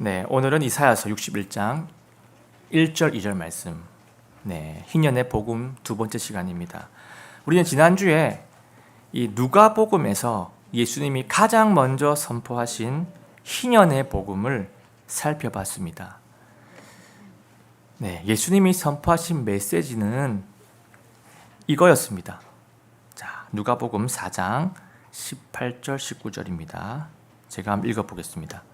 네, 오늘은 이사야서 61장 1절 2절 말씀. 네, 희년의 복음 두 번째 시간입니다. 우리는 지난주에 이 누가복음에서 예수님이 가장 먼저 선포하신 희년의 복음을 살펴봤습니다. 네, 예수님이 선포하신 메시지는 이거였습니다. 자, 누가복음 4장 18절 19절입니다. 제가 한번 읽어보겠습니다.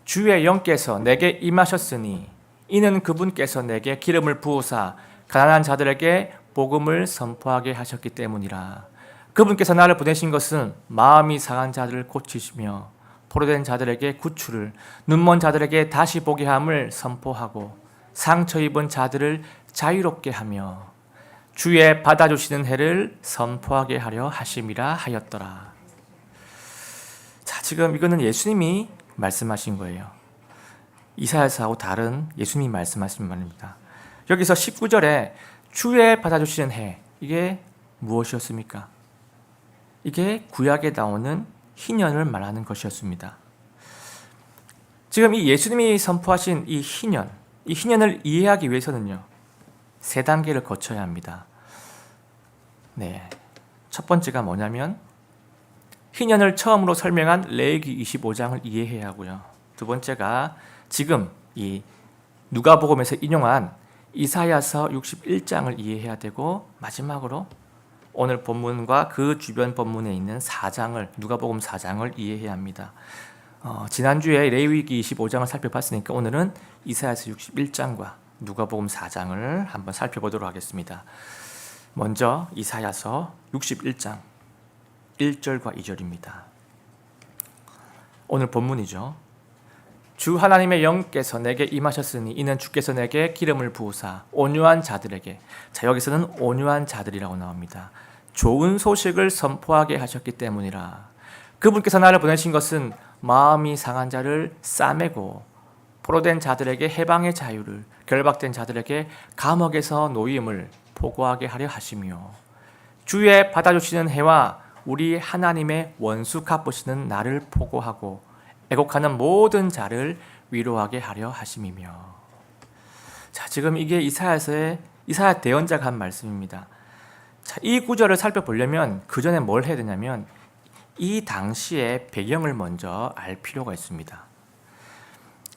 주의 영께서 내게 임하셨으니 이는 그분께서 내게 기름을 부으사 가난한 자들에게 복음을 선포하게 하셨기 때문이라. 그분께서 나를 보내신 것은 마음이 상한 자들을 고치시며 포로된 자들에게 구출을, 눈먼 자들에게 다시 보게 함을 선포하고 상처 입은 자들을 자유롭게 하며 주의 받아주시는 해를 선포하게 하려 하심이라 하였더라. 자, 지금 이거는 예수님이 말씀하신 거예요. 이사야서하고 다른 예수님이 말씀하신 말입니다. 여기서 19절에 주의 받아주시는 해, 이게 무엇이었습니까? 이게 구약에 나오는 희년을 말하는 것이었습니다. 지금 이 예수님이 선포하신 이 희년을 이해하기 위해서는요, 세 단계를 거쳐야 합니다. 네, 첫 번째가 뭐냐면 희년을 처음으로 설명한 레위기 25장을 이해해야 하고요. 두 번째가 지금 이 누가복음에서 인용한 이사야서 61장을 이해해야 되고, 마지막으로 오늘 본문과 그 주변 본문에 있는 4장을, 누가복음 4장을 이해해야 합니다. 지난주에 레위기 25장을 살펴봤으니까 오늘은 이사야서 61장과 누가복음 4장을 한번 살펴보도록 하겠습니다. 먼저 이사야서 61장 1절과 2절입니다. 오늘 본문이죠. 주 하나님의 영께서 내게 임하셨으니 이는 주께서 내게 기름을 부으사 온유한 자들에게, 자, 여기서는 온유한 자들이라고 나옵니다. 좋은 소식을 선포하게 하셨기 때문이라. 그분께서 나를 보내신 것은 마음이 상한 자를 싸매고 포로된 자들에게 해방의 자유를, 결박된 자들에게 감옥에서 노임을 보고하게 하려 하시며 주의 받아주시는 해와 우리 하나님의 원수 갚으시는 날을 보고하고 애곡하는 모든 자를 위로하게 하려 하심이며. 자, 지금 이게 이사야 대언자가 한 말씀입니다. 자, 이 구절을 살펴보려면 그 전에 뭘 해야 되냐면 이 당시의 배경을 먼저 알 필요가 있습니다.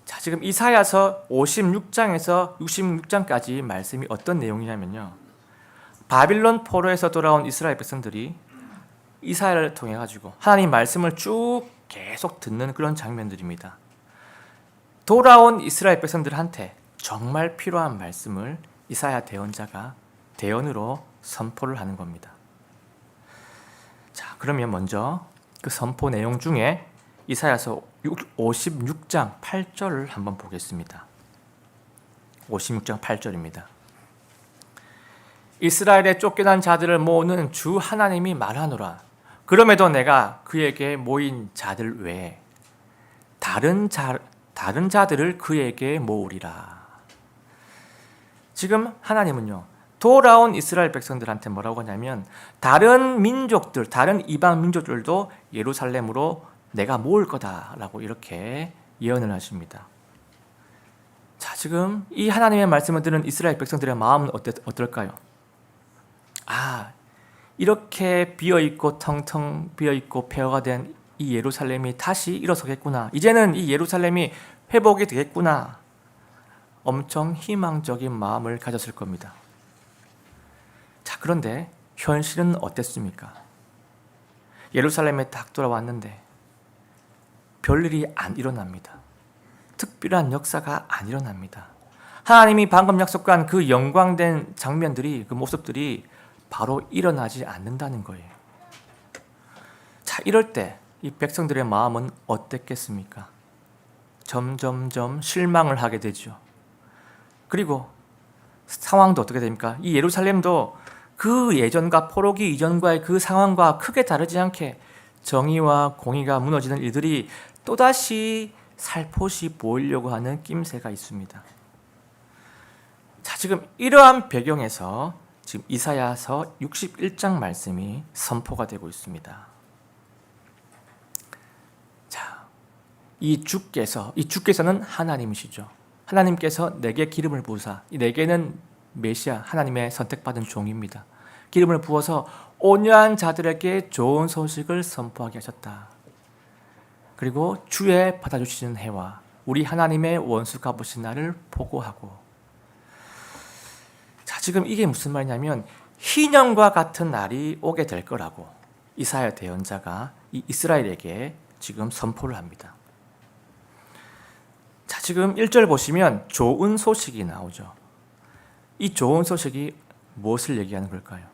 자, 지금 이사야서 56장에서 66장까지 말씀이 어떤 내용이냐면요, 바빌론 포로에서 돌아온 이스라엘 백성들이 이사야를 통해 가지고 하나님 말씀을 쭉 계속 듣는 그런 장면들입니다. 돌아온 이스라엘 백성들한테 정말 필요한 말씀을 이사야 대언자가 대언으로 선포를 하는 겁니다. 자, 그러면 먼저 그 선포 내용 중에 이사야서 56장 8절을 한번 보겠습니다. 56장 8절입니다. 이스라엘에 쫓겨난 자들을 모으는 주 하나님이 말하노라. 그럼에도 내가 그에게 모인 자들 외에 다른 자들을 그에게 모으리라. 지금 하나님은요, 돌아온 이스라엘 백성들한테 뭐라고 하냐면 다른 민족들, 다른 이방 민족들도 예루살렘으로 내가 모을 거다라고 이렇게 예언을 하십니다. 자, 지금 이 하나님의 말씀을 들은 이스라엘 백성들의 마음은 어떨까요? 이렇게 비어있고 텅텅 비어있고 폐허가 된 이 예루살렘이 다시 일어서겠구나. 이제는 이 예루살렘이 회복이 되겠구나. 엄청 희망적인 마음을 가졌을 겁니다. 자, 그런데 현실은 어땠습니까? 예루살렘에 딱 돌아왔는데 별일이 안 일어납니다. 특별한 역사가 안 일어납니다. 하나님이 방금 약속한 그 영광된 장면들이, 그 모습들이 바로 일어나지 않는다는 거예요. 자, 이럴 때 이 백성들의 마음은 어땠겠습니까? 점점점 실망을 하게 되죠. 그리고 상황도 어떻게 됩니까? 이 예루살렘도 그 예전과 포로기 이전과의 그 상황과 크게 다르지 않게 정의와 공의가 무너지는 일들이 또다시 살포시 보이려고 하는 낌새가 있습니다. 자, 지금 이러한 배경에서 지금 이사야서 61장 말씀이 선포가 되고 있습니다. 자, 이 주께서는 하나님이시죠. 하나님께서 내게 기름을 부으사, 내게는 메시아, 하나님의 선택받은 종입니다. 기름을 부어서 온유한 자들에게 좋은 소식을 선포하게 하셨다. 그리고 주의 받아주시는 해와 우리 하나님의 원수가 보신 날을 보고하고. 자, 지금 이게 무슨 말이냐면 희년과 같은 날이 오게 될 거라고 이사야 대언자가 이 이스라엘에게 지금 선포를 합니다. 자, 지금 1절 보시면 좋은 소식이 나오죠. 이 좋은 소식이 무엇을 얘기하는 걸까요?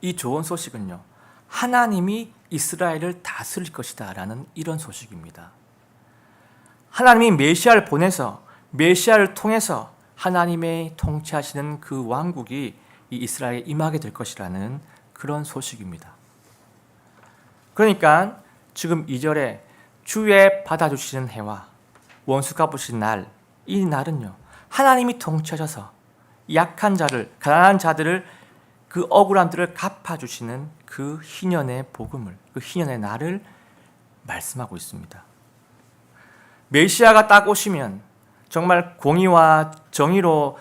이 좋은 소식은요, 하나님이 이스라엘을 다스릴 것이다 라는 이런 소식입니다. 하나님이 메시아를 보내서 메시아를 통해서 하나님의 통치하시는 그 왕국이 이 이스라엘에 임하게 될 것이라는 그런 소식입니다. 그러니까 지금 2절에 주의 받아주시는 해와 원수 갚으신 날, 이 날은요, 하나님이 통치하셔서 약한 자를, 가난한 자들을, 그 억울함들을 갚아주시는 그 희년의 복음을, 그 희년의 날을 말씀하고 있습니다. 메시아가 딱 오시면 정말 공의와 정의로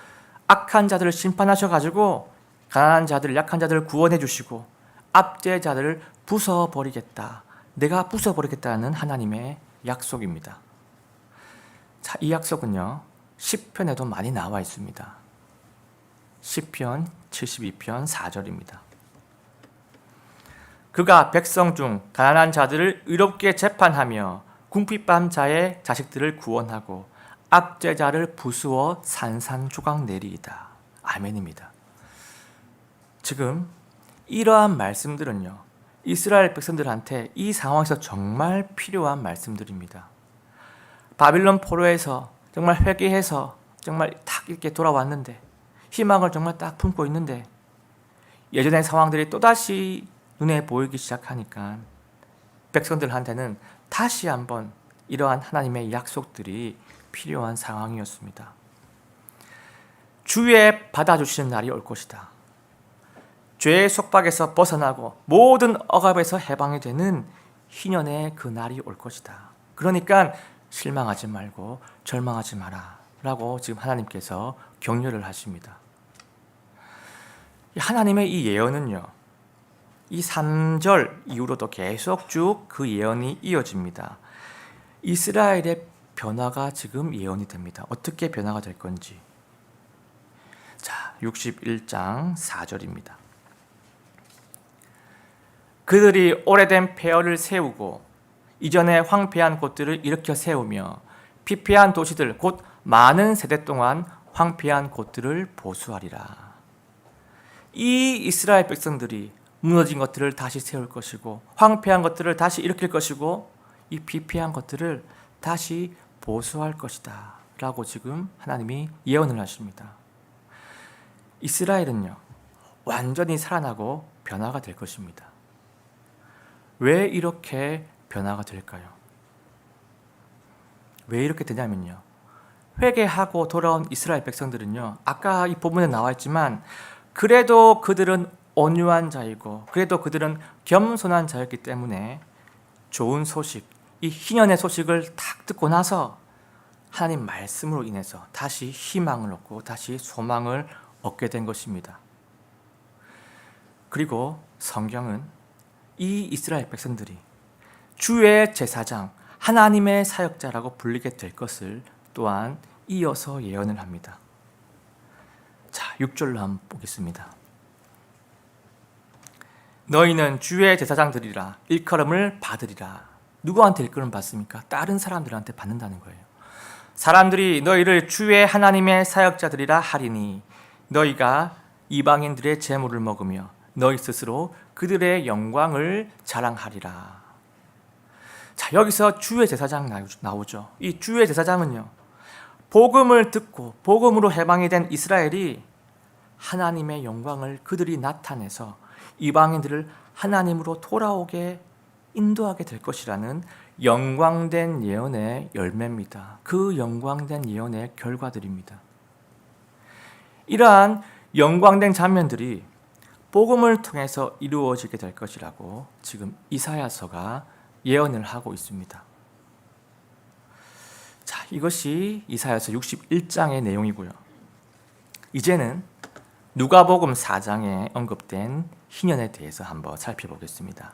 악한 자들을 심판하셔가지고 가난한 자들, 약한 자들을 구원해 주시고 압제자들을 부숴버리겠다, 내가 부숴버리겠다는 하나님의 약속입니다. 자, 이 약속은요, 시편에도 많이 나와 있습니다. 시편 72편 4절입니다. 그가 백성 중 가난한 자들을 의롭게 재판하며 궁핍한 자의 자식들을 구원하고 압제자를 부수어 산산조각 내리이다. 아멘입니다. 지금 이러한 말씀들은요, 이스라엘 백성들한테 이 상황에서 정말 필요한 말씀들입니다. 바빌론 포로에서 정말 회개해서 정말 딱 이렇게 돌아왔는데, 희망을 정말 딱 품고 있는데 예전의 상황들이 또다시 눈에 보이기 시작하니까 백성들한테는 다시 한번 이러한 하나님의 약속들이 필요한 상황이었습니다. 주의 받아주시는 날이 올 것이다. 죄의 속박에서 벗어나고 모든 억압에서 해방이 되는 희년의 그 날이 올 것이다. 그러니까 실망하지 말고 절망하지 마라 라고 지금 하나님께서 격려를 하십니다. 하나님의 이 예언은요, 이 3절 이후로도 계속 쭉 그 예언이 이어집니다. 이스라엘의 변화가 지금 예언이 됩니다. 어떻게 변화가 될 건지. 자, 61장 4절입니다. 그들이 오래된 폐허를 세우고 이전에 황폐한 곳들을 일으켜 세우며 피폐한 도시들 곧 많은 세대 동안 황폐한 곳들을 보수하리라. 이 이스라엘 백성들이 무너진 것들을 다시 세울 것이고 황폐한 것들을 다시 일으킬 것이고 이 피폐한 것들을 다시 보수할 것이다 라고 지금 하나님이 예언을 하십니다. 이스라엘은요, 완전히 살아나고 변화가 될 것입니다. 왜 이렇게 변화가 될까요? 왜 이렇게 되냐면요, 회개하고 돌아온 이스라엘 백성들은요, 아까 이 본문에 나와 있지만 그래도 그들은 온유한 자이고 그래도 그들은 겸손한 자였기 때문에 좋은 소식, 이 희년의 소식을 딱 듣고 나서 하나님 말씀으로 인해서 다시 희망을 얻고 다시 소망을 얻게 된 것입니다. 그리고 성경은 이 이스라엘 백성들이 주의 제사장, 하나님의 사역자라고 불리게 될 것을 또한 이어서 예언을 합니다. 자, 6절로 한번 보겠습니다. 너희는 주의 제사장들이라 일컬음을 받으리라. 누구한테 일컬음 받습니까? 다른 사람들한테 받는다는 거예요. 사람들이 너희를 주의 하나님의 사역자들이라 하리니 너희가 이방인들의 재물을 먹으며 너희 스스로 그들의 영광을 자랑하리라. 자, 여기서 주의 제사장 나오죠. 이 주의 제사장은요, 복음을 듣고 복음으로 해방이 된 이스라엘이 하나님의 영광을 그들이 나타내서 이방인들을 하나님으로 돌아오게 인도하게 될 것이라는 영광된 예언의 열매입니다. 그 영광된 예언의 결과들입니다. 이러한 영광된 장면들이 복음을 통해서 이루어지게 될 것이라고 지금 이사야서가 예언을 하고 있습니다. 이것이 이사야서 61장의 내용이고요. 이제는 누가복음 4장에 언급된 희년에 대해서 한번 살펴보겠습니다.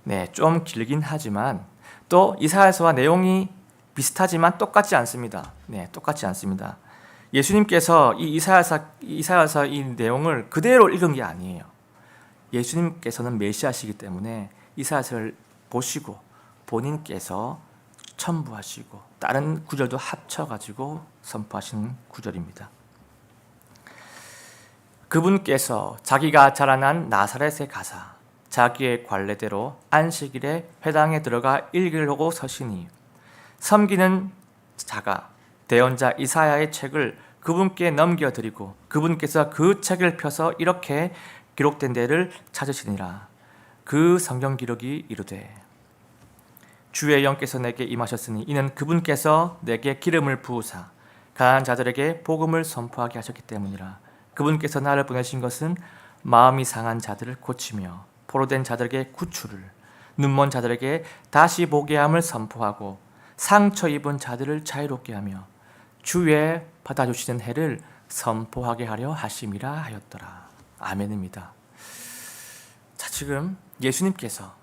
네, 좀 길긴 하지만 또 이사야서와 내용이 비슷하지만 똑같지 않습니다. 네, 똑같지 않습니다. 예수님께서 이 이사야서 이 내용을 그대로 읽은 게 아니에요. 예수님께서는 메시아시기 때문에 이사야서를 보시고 본인께서 첨부하시고 다른 구절도 합쳐가지고 선포하신 구절입니다. 그분께서 자기가 자라난 나사렛에 가사 자기의 관례대로 안식일에 회당에 들어가 읽으려고 서시니 섬기는 자가 대언자 이사야의 책을 그분께 넘겨드리고 그분께서 그 책을 펴서 이렇게 기록된 데를 찾으시니라. 그 성경 기록이 이르되 주의 영께서 내게 임하셨으니 이는 그분께서 내게 기름을 부으사 가난한 자들에게 복음을 선포하게 하셨기 때문이라. 그분께서 나를 보내신 것은 마음이 상한 자들을 고치며 포로된 자들에게 구출을, 눈먼 자들에게 다시 보게 함을 선포하고 상처 입은 자들을 자유롭게 하며 주의 받아주시는 해를 선포하게 하려 하심이라 하였더라. 아멘입니다. 자, 지금 예수님께서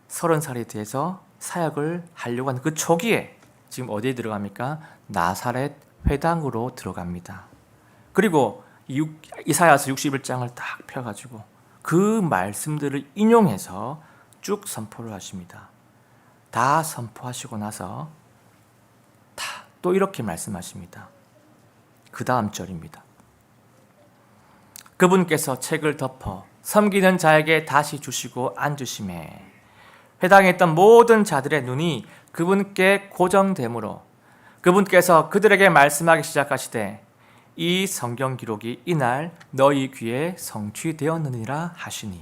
30살이 돼서 사역을 하려고 하는 그 초기에 지금 어디에 들어갑니까? 나사렛 회당으로 들어갑니다. 그리고 이사야서 61장을 딱 펴가지고 그 말씀들을 인용해서 쭉 선포를 하십니다. 다 선포하시고 나서 또 이렇게 말씀하십니다. 그 다음 절입니다. 그분께서 책을 덮어 섬기는 자에게 다시 주시고 앉으심에 회당에 있던 모든 자들의 눈이 그분께 고정되므로 그분께서 그들에게 말씀하기 시작하시되 이 성경 기록이 이날 너희 귀에 성취되었느니라 하시니.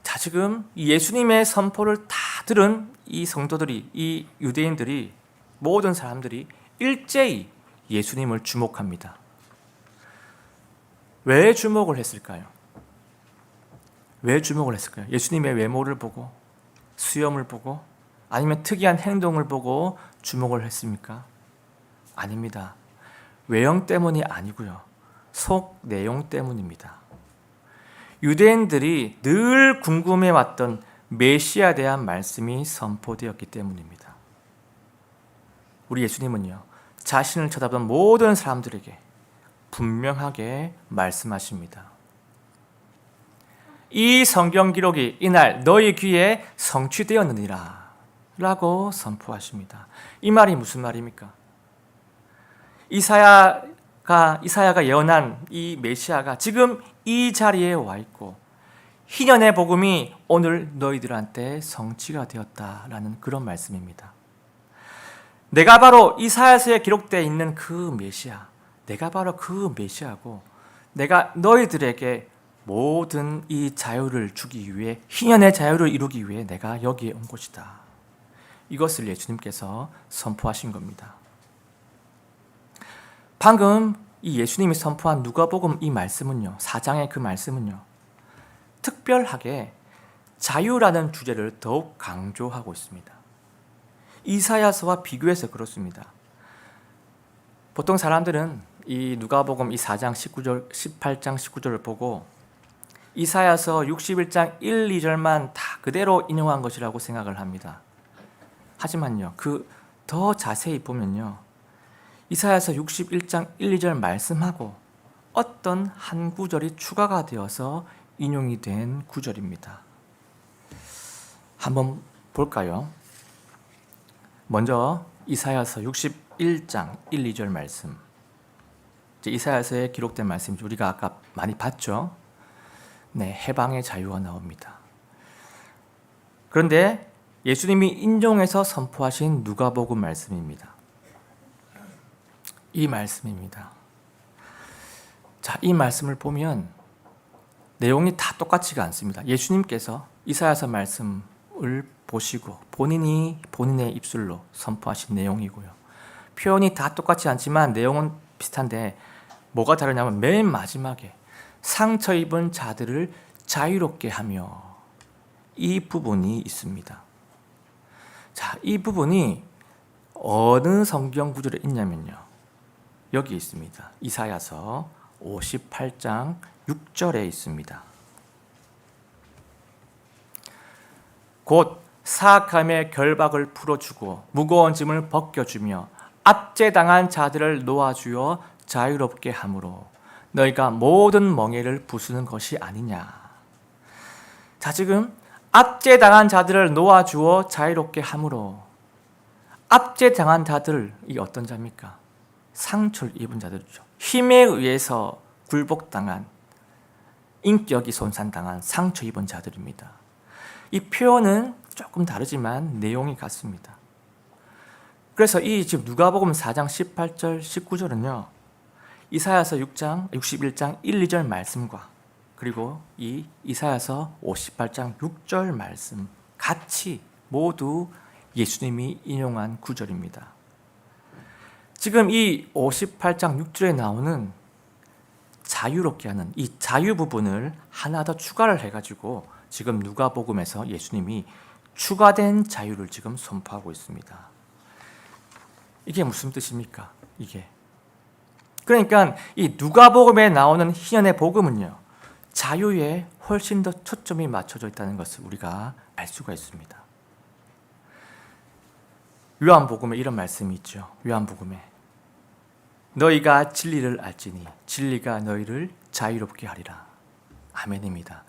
자, 지금 예수님의 선포를 다 들은 이 성도들이, 이 유대인들이, 모든 사람들이 일제히 예수님을 주목합니다. 왜 주목을 했을까요? 왜 주목을 했을까요? 예수님의 외모를 보고, 수염을 보고, 아니면 특이한 행동을 보고 주목을 했습니까? 아닙니다. 외형 때문이 아니고요. 속 내용 때문입니다. 유대인들이 늘 궁금해왔던 메시아에 대한 말씀이 선포되었기 때문입니다. 우리 예수님은요, 자신을 쳐다보는 모든 사람들에게 분명하게 말씀하십니다. 이 성경 기록이 이날 너희 귀에 성취되었느니라 라고 선포하십니다. 이 말이 무슨 말입니까? 이사야가 예언한 이 메시아가 지금 이 자리에 와 있고 희년의 복음이 오늘 너희들한테 성취가 되었다라는 그런 말씀입니다. 내가 바로 이사야서에 기록되어 있는 그 메시아, 내가 바로 그 메시아고 내가 너희들에게 모든 이 자유를 주기 위해, 희년의 자유를 이루기 위해 내가 여기에 온 것이다. 이것을 예수님께서 선포하신 겁니다. 방금 이 예수님이 선포한 누가복음 이 말씀은요, 4장의 그 말씀은요, 특별하게 자유라는 주제를 더욱 강조하고 있습니다. 이사야서와 비교해서 그렇습니다. 보통 사람들은 이 누가복음 이 4장 19절, 18장 19절을 보고 이사야서 61장 1, 2절만 다 그대로 인용한 것이라고 생각을 합니다. 하지만요, 그 더 자세히 보면요, 이사야서 61장 1, 2절 말씀하고 어떤 한 구절이 추가가 되어서 인용이 된 구절입니다. 한번 볼까요? 먼저 이사야서 61장 1, 2절 말씀. 이사야서에 기록된 말씀이죠. 우리가 아까 많이 봤죠? 네, 해방의 자유가 나옵니다. 그런데 예수님이 인용해서 선포하신 누가복음 말씀입니다. 이 말씀입니다. 자, 이 말씀을 보면 내용이 다 똑같지가 않습니다. 예수님께서 이사야서 말씀을 보시고 본인의 입술로 선포하신 내용이고요. 표현이 다 똑같지 않지만 내용은 비슷한데 뭐가 다르냐면 맨 마지막에 상처 입은 자들을 자유롭게 하며 이 부분이 있습니다. 자, 이 부분이 어느 성경 구절에 있냐면요. 여기 있습니다. 이사야서 58장 6절에 있습니다. 곧 사악함의 결박을 풀어주고 무거운 짐을 벗겨주며 압제당한 자들을 놓아주어 자유롭게 함으로 너희가 모든 멍에를 부수는 것이 아니냐. 자, 지금 압제당한 자들을 놓아주어 자유롭게 함으로, 압제당한 자들, 이게 어떤 자입니까? 상처를 입은 자들이죠. 힘에 의해서 굴복당한, 인격이 손상당한 상처 입은 자들입니다. 이 표현은 조금 다르지만 내용이 같습니다. 그래서 이 지금 누가복음 4장 18절 19절은요. 이사야서 6장 61장 1, 2절 말씀과 그리고 이 이사야서 58장 6절 말씀 같이 모두 예수님이 인용한 구절입니다. 지금 이 58장 6절에 나오는 자유롭게 하는 이 자유 부분을 하나 더 추가를 해가지고 지금 누가복음에서 예수님이 추가된 자유를 지금 선포하고 있습니다. 이게 무슨 뜻입니까? 이게 그러니까 이 누가복음에 나오는 희년의 복음은요, 자유에 훨씬 더 초점이 맞춰져 있다는 것을 우리가 알 수가 있습니다. 요한복음에 이런 말씀이 있죠. 요한복음에 너희가 진리를 알지니 진리가 너희를 자유롭게 하리라. 아멘입니다.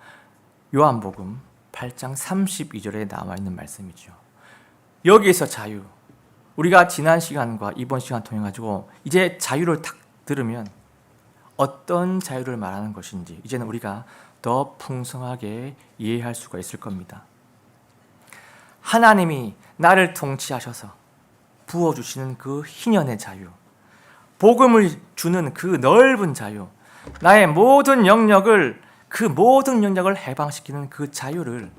요한복음 8장 32절에 나와 있는 말씀이죠. 여기에서 자유, 우리가 지난 시간과 이번 시간 통해 가지고 이제 자유를 딱 들으면 어떤 자유를 말하는 것인지 이제는 우리가 더 풍성하게 이해할 수가 있을 겁니다. 하나님이 나를 통치하셔서 부어주시는 그 희년의 자유, 복음을 주는 그 넓은 자유, 나의 모든 영역을, 그 모든 영역을 해방시키는 그 자유를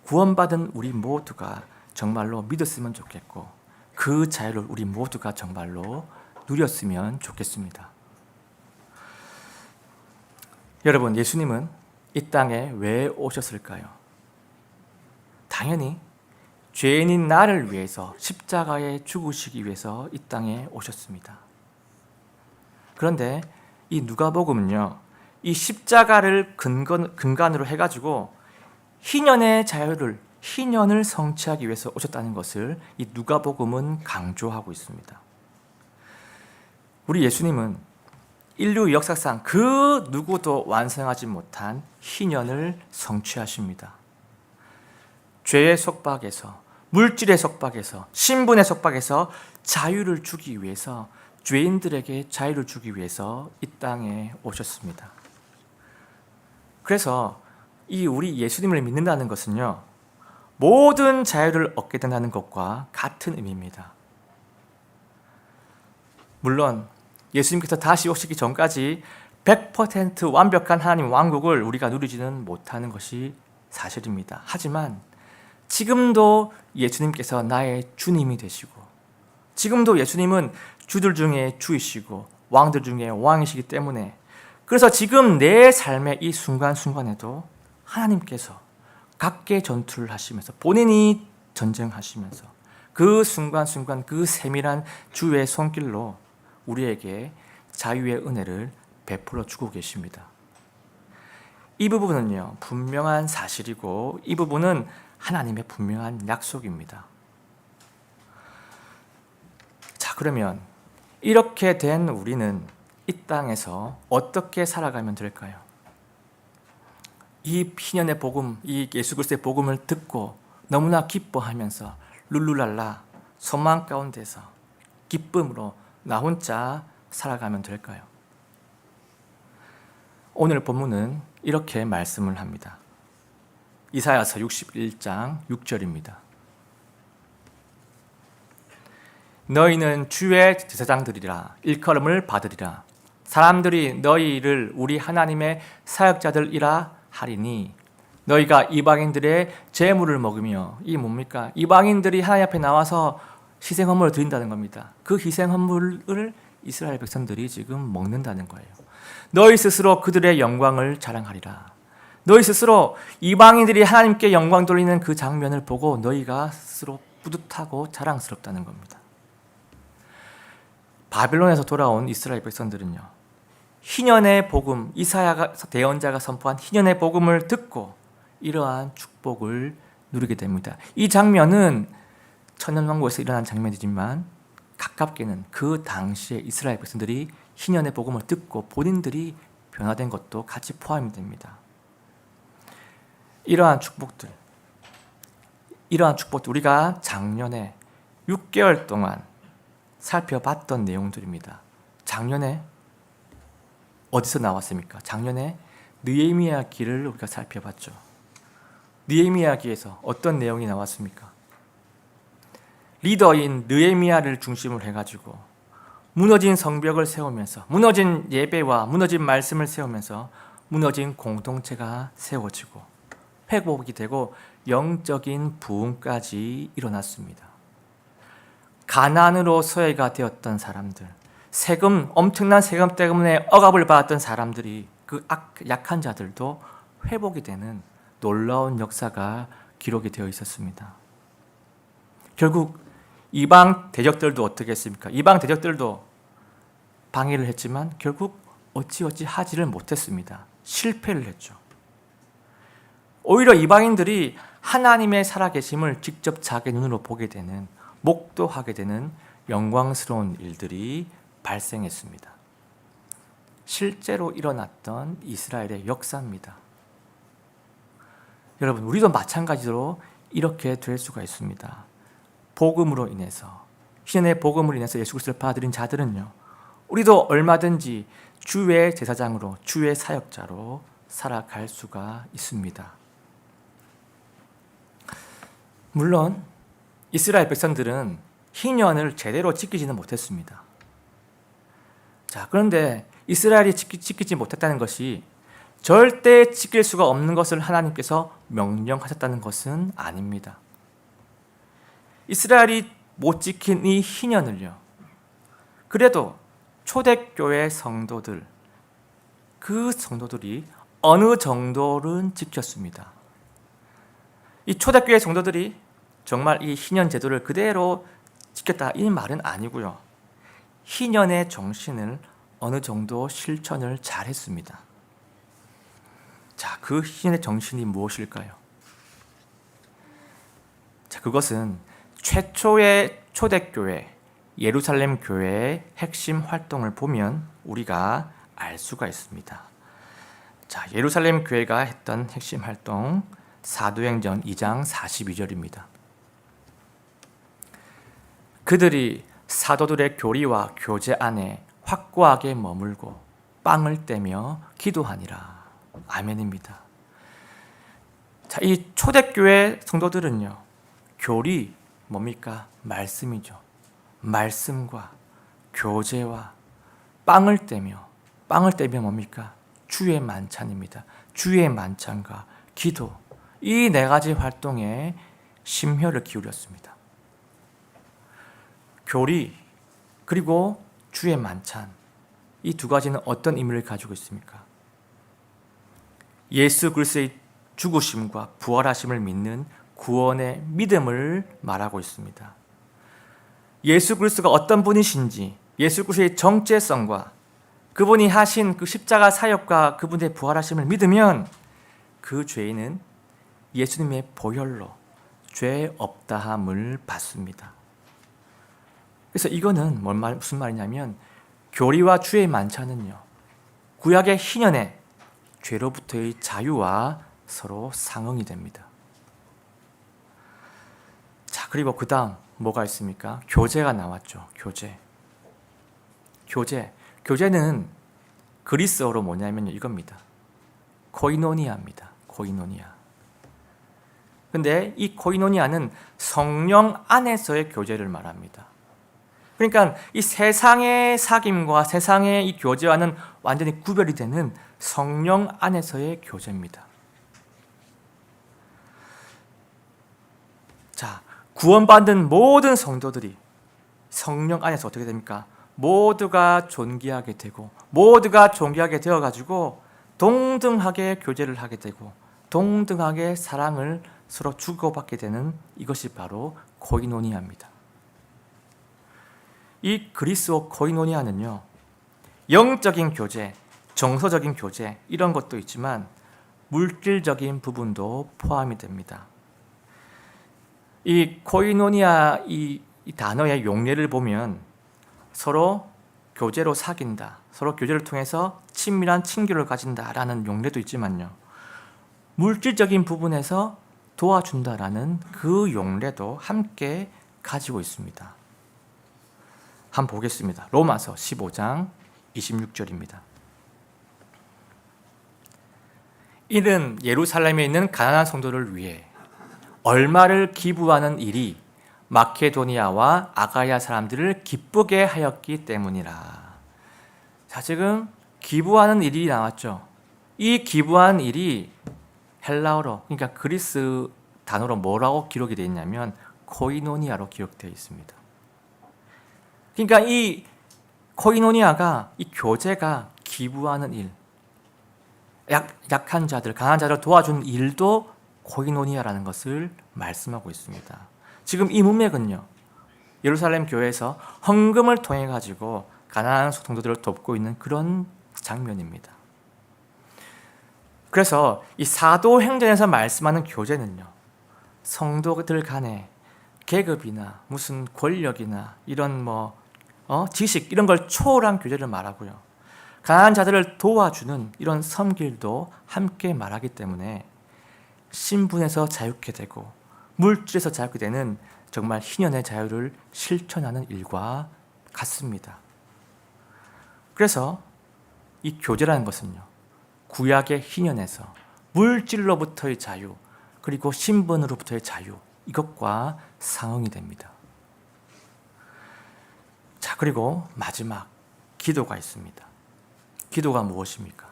구원받은 우리 모두가 정말로 믿었으면 좋겠고, 그 자유를 우리 모두가 정말로 누렸으면 좋겠습니다. 여러분, 예수님은 이 땅에 왜 오셨을까요? 당연히 죄인인 나를 위해서 십자가에 죽으시기 위해서 이 땅에 오셨습니다. 그런데 이 누가복음은요, 이 십자가를 근간으로 해가지고 희년의 자유를, 희년을 성취하기 위해서 오셨다는 것을 이 누가복음은 강조하고 있습니다. 우리 예수님은 인류 역사상 그 누구도 완성하지 못한 희년을 성취하십니다. 죄의 속박에서, 물질의 속박에서, 신분의 속박에서 자유를 주기 위해서, 죄인들에게 자유를 주기 위해서 이 땅에 오셨습니다. 그래서 이 우리 예수님을 믿는다는 것은요, 모든 자유를 얻게 된다는 것과 같은 의미입니다. 물론 예수님께서 다시 오시기 전까지 100% 완벽한 하나님 왕국을 우리가 누리지는 못하는 것이 사실입니다. 하지만 지금도 예수님께서 나의 주님이 되시고, 지금도 예수님은 주들 중에 주이시고 왕들 중에 왕이시기 때문에, 그래서 지금 내 삶의 이 순간순간에도 하나님께서 각계 전투를 하시면서 본인이 전쟁하시면서 그 순간순간 그 세밀한 주의 손길로 우리에게 자유의 은혜를 베풀어 주고 계십니다. 이 부분은요, 분명한 사실이고 이 부분은 하나님의 분명한 약속입니다. 자, 그러면 이렇게 된 우리는 이 땅에서 어떻게 살아가면 될까요? 이 희년의 복음, 이 예수 그리스도의 복음을 듣고 너무나 기뻐하면서 룰루랄라 소망 가운데서 기쁨으로 나 혼자 살아가면 될까요? 오늘 본문은 이렇게 말씀을 합니다. 이사야서 61장 6절입니다. 너희는 주의 제사장들이라 일컬음을 받으리라. 사람들이 너희를 우리 하나님의 사역자들이라 하리니 너희가 이방인들의 제물을 먹으며, 이 뭡니까? 이방인들이 하나님 앞에 나와서 희생헌물을 드린다는 겁니다. 그 희생헌물을 이스라엘 백성들이 지금 먹는다는 거예요. 너희 스스로 그들의 영광을 자랑하리라. 너희 스스로 이방인들이 하나님께 영광 돌리는 그 장면을 보고 너희가 스스로 뿌듯하고 자랑스럽다는 겁니다. 바빌론에서 돌아온 이스라엘 백성들은요, 희년의 복음, 이사야 대언자가 선포한 희년의 복음을 듣고 이러한 축복을 누리게 됩니다. 이 장면은 천년왕국에서 일어난 장면이지만 가깝게는 그 당시에 이스라엘 백성들이 희년의 복음을 듣고 본인들이 변화된 것도 같이 포함이 됩니다. 이러한 축복들 우리가 작년에 6개월 동안 살펴봤던 내용들입니다. 작년에 어디서 나왔습니까? 작년에 느헤미야 기를 우리가 살펴봤죠. 느헤미야 기에서 어떤 내용이 나왔습니까? 리더인 느헤미야를 중심으로 해가지고 무너진 성벽을 세우면서, 무너진 예배와 무너진 말씀을 세우면서 무너진 공동체가 세워지고 회복이 되고 영적인 부흥까지 일어났습니다. 가난으로 소외가 되었던 사람들, 엄청난 세금 때문에 억압을 받았던 사람들이, 그 약한 자들도 회복이 되는 놀라운 역사가 기록이 되어 있었습니다. 결국 이방 대적들도 어떻게 했습니까? 이방 대적들도 방해를 했지만 결국 어찌어찌 하지를 못했습니다. 실패를 했죠. 오히려 이방인들이 하나님의 살아계심을 직접 자기 눈으로 보게 되는, 목도하게 되는 영광스러운 일들이 발생했습니다. 실제로 일어났던 이스라엘의 역사입니다. 여러분, 우리도 마찬가지로 이렇게 될 수가 있습니다. 복음으로 인해서, 희년의 복음으로 인해서 예수 그리스도를 받아들인 자들은요, 우리도 얼마든지 주의 제사장으로, 주의 사역자로 살아갈 수가 있습니다. 물론 이스라엘 백성들은 희년을 제대로 지키지는 못했습니다. 자, 그런데 이스라엘이 지키지 못했다는 것이 절대 지킬 수가 없는 것을 하나님께서 명령하셨다는 것은 아닙니다. 이스라엘이 못 지킨 이 희년을요, 그래도 초대교회 성도들, 그 성도들이 어느 정도는 지켰습니다. 이 초대교회 성도들이 정말 이 희년 제도를 그대로 지켰다, 이 말은 아니고요, 희년의 정신을 어느 정도 실천을 잘했습니다. 자, 그 희년의 정신이 무엇일까요? 자, 그것은 최초의 초대교회, 예루살렘 교회의 핵심 활동을 보면 우리가 알 수가 있습니다. 자, 예루살렘 교회가 했던 핵심 활동, 사도행전 2장 42절입니다. 그들이 사도들의 교리와 교제 안에 확고하게 머물고 빵을 떼며 기도하니라. 아멘입니다. 자, 이 초대교회 성도들은요, 교리 뭡니까? 말씀이죠. 말씀과 교제와 빵을 떼며 뭡니까? 주의 만찬입니다. 주의 만찬과 기도, 이 네 가지 활동에 심혈을 기울였습니다. 교리 그리고 주의 만찬, 이 두 가지는 어떤 의미를 가지고 있습니까? 예수 그리스도의 죽으심과 부활하심을 믿는 구원의 믿음을 말하고 있습니다. 예수 그리스도가 어떤 분이신지, 예수 그리스도의 정체성과 그분이 하신 그 십자가 사역과 그분의 부활하심을 믿으면 그 죄인은 예수님의 보혈로 죄 없다함을 받습니다. 그래서 이거는 무슨 말이냐면, 교리와 주의 만찬은요, 구약의 희년의 죄로부터의 자유와 서로 상응이 됩니다. 자, 그리고 그 다음 뭐가 있습니까? 교제가 나왔죠. 교제는 그리스어로 뭐냐면요, 이겁니다. 코이노니아입니다. 코이노니아. 근데 이 코이노니아는 성령 안에서의 교제를 말합니다. 그러니까 이 세상의 사귐과 세상의 이 교제와는 완전히 구별이 되는 성령 안에서의 교제입니다. 자, 구원받은 모든 성도들이 성령 안에서 어떻게 됩니까? 모두가 존귀하게 되고, 모두가 존귀하게 되어가지고 동등하게 교제를 하게 되고 동등하게 사랑을 서로 주고받게 되는 이것이 바로 코이노니아입니다. 이 그리스어 코이노니아는요, 영적인 교제, 정서적인 교제 이런 것도 있지만 물질적인 부분도 포함이 됩니다. 이 코이노니아 이 단어의 용례를 보면 서로 교제로 사귄다, 서로 교제를 통해서 친밀한 친교를 가진다라는 용례도 있지만요, 물질적인 부분에서 도와준다라는 그 용례도 함께 가지고 있습니다. 한번 보겠습니다. 로마서 15장 26절입니다. 이는 예루살렘에 있는 가난한 성도를 위해 얼마를 기부하는 일이 마케도니아와 아가야 사람들을 기쁘게 하였기 때문이라. 자, 지금 기부하는 일이 나왔죠. 이 기부한 일이 헬라어로, 그러니까 그리스 단어로 뭐라고 기록이 되어 있냐면 코이노니아로 기록되어 있습니다. 그러니까 이 코이노니아가, 이 교제가 기부하는 일, 약한 자들, 강한 자를 도와준 일도 코이노니아라는 것을 말씀하고 있습니다. 지금 이 문맥은요, 예루살렘 교회에서 헌금을 통해 가지고 가난한 성도들을 돕고 있는 그런 장면입니다. 그래서 이 사도행전에서 말씀하는 교제는요, 성도들 간에 계급이나 무슨 권력이나 이런 지식 이런 걸 초월한 교제를 말하고요, 가난한 자들을 도와주는 이런 섬길도 함께 말하기 때문에 신분에서 자유케 되고 물질에서 자유케 되는 정말 희년의 자유를 실천하는 일과 같습니다. 그래서 이 교제라는 것은요, 구약의 희년에서 물질로부터의 자유, 그리고 신분으로부터의 자유, 이것과 상응이 됩니다. 자, 그리고 마지막 기도가 있습니다. 기도가 무엇입니까?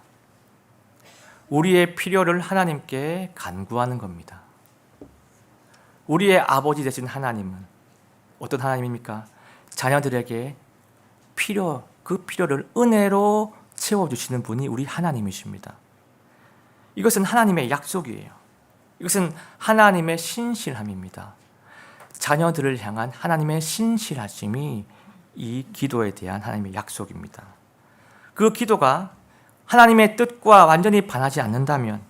우리의 필요를 하나님께 간구하는 겁니다. 우리의 아버지 되신 하나님은 어떤 하나님입니까? 자녀들에게 그 필요를 은혜로 채워주시는 분이 우리 하나님이십니다. 이것은 하나님의 약속이에요. 이것은 하나님의 신실함입니다. 자녀들을 향한 하나님의 신실하심이 이 기도에 대한 하나님의 약속입니다. 그 기도가 하나님의 뜻과 완전히 반하지 않는다면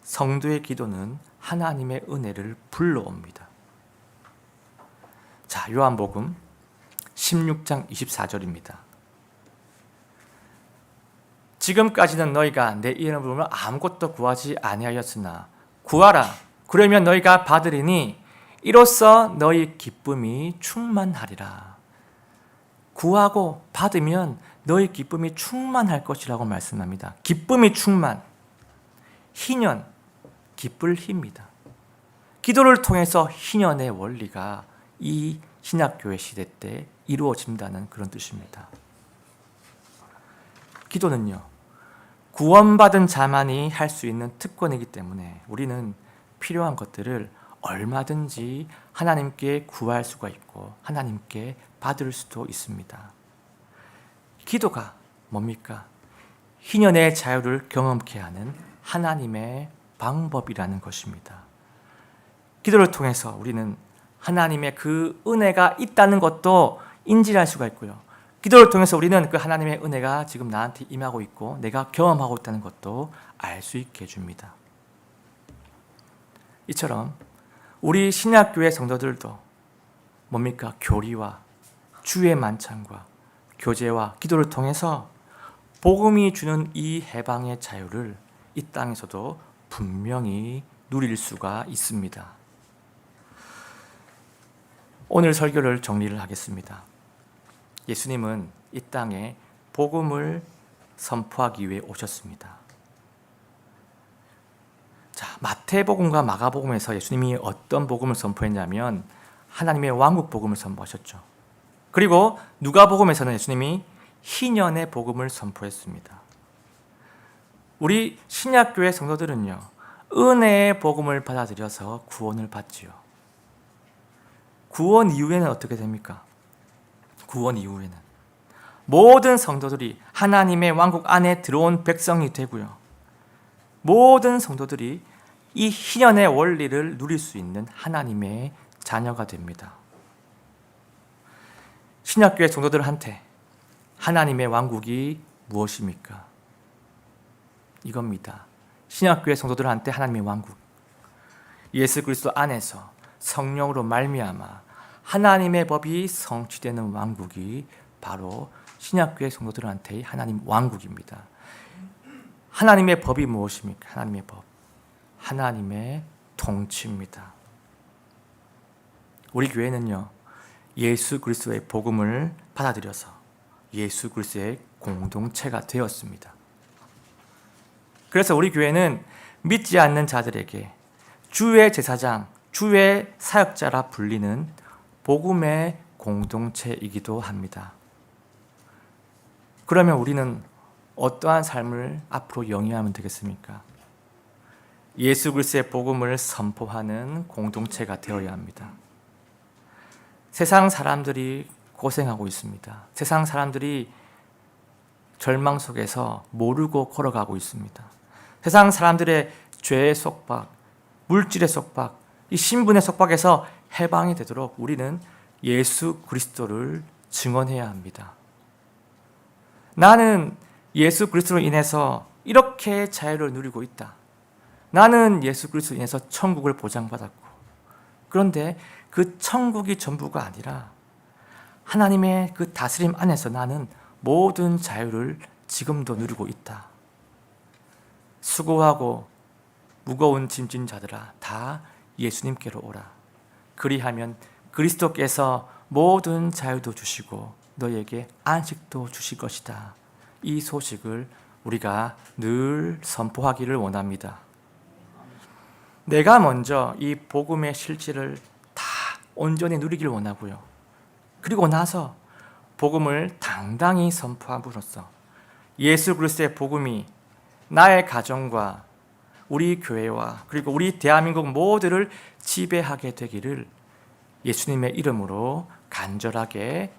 성도의 기도는 하나님의 은혜를 불러옵니다. 자, 요한복음 16장 24절입니다. 지금까지는 너희가 내 이름을 부르며 아무것도 구하지 아니하였으나 구하라, 그러면 너희가 받으리니 이로써 너희 기쁨이 충만하리라. 구하고 받으면 너희 기쁨이 충만할 것이라고 말씀합니다. 기쁨이 충만, 희년, 기쁠 힘입니다. 기도를 통해서 희년의 원리가 이 신약교회 시대 때 이루어진다는 그런 뜻입니다. 기도는요, 구원받은 자만이 할 수 있는 특권이기 때문에 우리는 필요한 것들을 얼마든지 하나님께 구할 수가 있고 하나님께 받을 수도 있습니다. 기도가 뭡니까? 희년의 자유를 경험케 하는 하나님의 방법이라는 것입니다. 기도를 통해서 우리는 하나님의 그 은혜가 있다는 것도 인지할 수가 있고요, 기도를 통해서 우리는 그 하나님의 은혜가 지금 나한테 임하고 있고 내가 경험하고 있다는 것도 알 수 있게 해줍니다. 이처럼 우리 신약교회 성도들도 뭡니까? 교리와 주의 만찬과 교제와 기도를 통해서 복음이 주는 이 해방의 자유를 이 땅에서도 분명히 누릴 수가 있습니다. 오늘 설교를 정리를 하겠습니다. 예수님은 이 땅에 복음을 선포하기 위해 오셨습니다. 자, 마태복음과 마가복음에서 예수님이 어떤 복음을 선포했냐면 하나님의 왕국 복음을 선포하셨죠. 그리고 누가복음에서는 예수님이 희년의 복음을 선포했습니다. 우리 신약교회 성도들은요, 은혜의 복음을 받아들여서 구원을 받지요. 구원 이후에는 어떻게 됩니까? 구원 이후에는 모든 성도들이 하나님의 왕국 안에 들어온 백성이 되고요, 모든 성도들이 이 희년의 원리를 누릴 수 있는 하나님의 자녀가 됩니다. 신약교회 성도들한테 하나님의 왕국이 무엇입니까? 이겁니다. 신약교회 성도들한테 하나님의 왕국, 예수 그리스도 안에서 성령으로 말미암아 하나님의 법이 성취되는 왕국이 바로 신약교회 성도들한테의 하나님 왕국입니다. 하나님의 법이 무엇입니까? 하나님의 법, 하나님의 통치입니다. 우리 교회는요, 예수 그리스도의 복음을 받아들여서 예수 그리스도의 공동체가 되었습니다. 그래서 우리 교회는 믿지 않는 자들에게 주의 제사장, 주의 사역자라 불리는 복음의 공동체이기도 합니다. 그러면 우리는 어떠한 삶을 앞으로 영위하면 되겠습니까? 예수 그리스도의 복음을 선포하는 공동체가 되어야 합니다. 세상 사람들이 고생하고 있습니다. 세상 사람들이 절망 속에서 모르고 걸어가고 있습니다. 세상 사람들의 죄의 속박, 물질의 속박, 이 신분의 속박에서 해방이 되도록 우리는 예수 그리스도를 증언해야 합니다. 나는 예수 그리스도로 인해서 이렇게 자유를 누리고 있다. 나는 예수 그리스도로 인해서 천국을 보장받았고, 그런데 그 천국이 전부가 아니라 하나님의 그 다스림 안에서 나는 모든 자유를 지금도 누리고 있다. 수고하고 무거운 짐진 자들아, 다 예수님께로 오라. 그리하면 그리스도께서 모든 자유도 주시고 너에게 안식도 주실 것이다. 이 소식을 우리가 늘 선포하기를 원합니다. 내가 먼저 이 복음의 실질을 다 온전히 누리길 원하고요. 그리고 나서 복음을 당당히 선포함으로써 예수 그리스도의 복음이 나의 가정과 우리 교회와 그리고 우리 대한민국 모두를 지배하게 되기를 예수님의 이름으로 간절하게